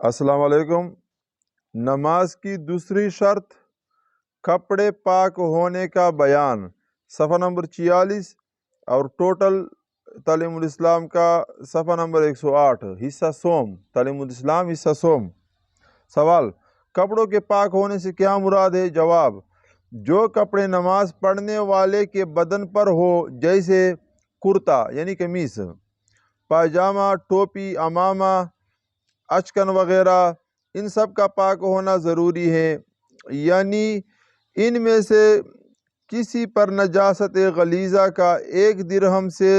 السلام علیکم۔ نماز کی دوسری شرط کپڑے پاک ہونے کا بیان، صفحہ نمبر 46 اور ٹوٹل تعلیم الاسلام کا صفحہ نمبر 108، حصہ سوم، تعلیم الاسلام حصہ سوم۔ سوال: کپڑوں کے پاک ہونے سے کیا مراد ہے؟ جواب: جو کپڑے نماز پڑھنے والے کے بدن پر ہو، جیسے کرتا یعنی قمیص، پاجامہ، ٹوپی، عمامہ، اچکن وغیرہ، ان سب کا پاک ہونا ضروری ہے، یعنی ان میں سے کسی پر نجاست غلیظہ کا 1 درہم سے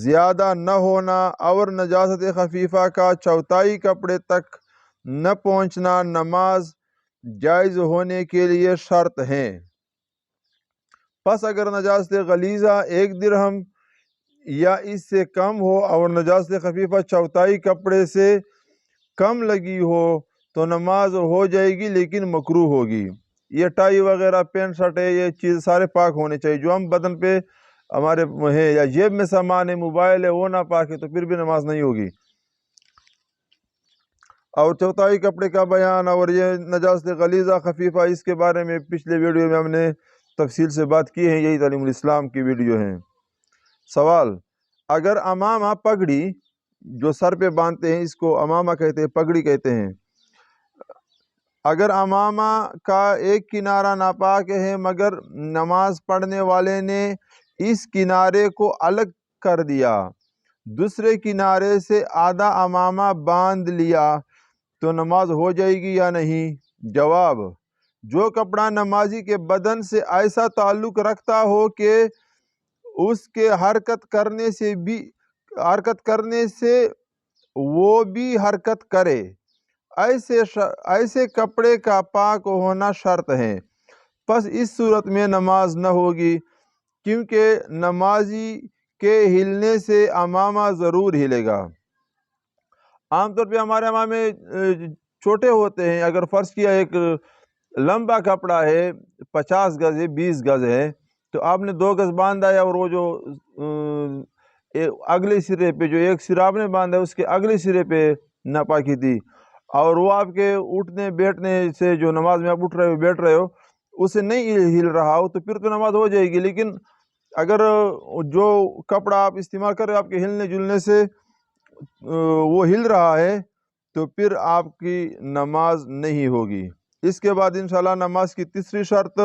زیادہ نہ ہونا اور نجاست خفیفہ کا 1/4 کپڑے تک نہ پہنچنا نماز جائز ہونے کے لیے شرط ہیں۔ پس اگر نجاست غلیظہ 1 درہم یا اس سے کم ہو اور نجاست خفیفہ 1/4 کپڑے سے کم لگی ہو تو نماز ہو جائے گی، لیکن مکروہ ہوگی۔ یہ ٹائی وغیرہ، پینٹ شرٹ ہے، یہ چیز سارے پاک ہونے چاہیے۔ جو ہم بدن پہ ہمارے ہے یا جیب میں سامان ہے، موبائل ہے، وہ نہ پاک ہے تو پھر بھی نماز نہیں ہوگی۔ اور 1/4 کپڑے کا بیان اور یہ نجاست غلیظہ خفیفہ، اس کے بارے میں پچھلے ویڈیو میں ہم نے تفصیل سے بات کی ہے، یہی تعلیم الاسلام کی ویڈیو ہیں۔ سوال: اگر عمامہ، پگڑی جو سر پہ باندھتے ہیں، اس کو عمامہ کہتے ہیں، پگڑی کہتے ہیں، اگر عمامہ کا ایک کنارہ ناپاک ہے مگر نماز پڑھنے والے نے اس کنارے کو الگ کر دیا، دوسرے کنارے سے آدھا عمامہ باندھ لیا، تو نماز ہو جائے گی یا نہیں؟ جواب: جو کپڑا نمازی کے بدن سے ایسا تعلق رکھتا ہو کہ اس کے حرکت کرنے سے وہ بھی حرکت کرے، ایسے کپڑے کا پاک ہونا شرط ہے، پس اس صورت میں نماز نہ ہوگی، کیونکہ نمازی کے ہلنے سے عمامہ ضرور ہلے گا۔ عام طور پہ ہمارے عمامے چھوٹے ہوتے ہیں، اگر فرض کیا ایک لمبا کپڑا ہے، 50 گز ہے، 20 گز ہے، تو آپ نے 2 گز باندھا ہے، اور وہ جو اگلے سرے پہ جو ایک سرا آپ نے باندھا ہے، اس کے اگلے سرے پہ ناپاکی تھی، اور وہ آپ کے اٹھنے بیٹھنے سے، جو نماز میں آپ اٹھ رہے ہو بیٹھ رہے ہو، اسے نہیں ہل رہا ہو، تو پھر تو نماز ہو جائے گی۔ لیکن اگر جو کپڑا آپ استعمال کر رہے ہو، آپ کے ہلنے جلنے سے وہ ہل رہا ہے، تو پھر آپ کی نماز نہیں ہوگی۔ اس کے بعد انشاءاللہ نماز کی تیسری شرط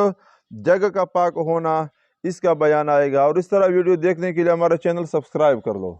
جگہ کا پاک ہونا، اس کا بیان آئے گا، اور اس طرح ویڈیو دیکھنے کے لیے ہمارا چینل سبسکرائب کر لو۔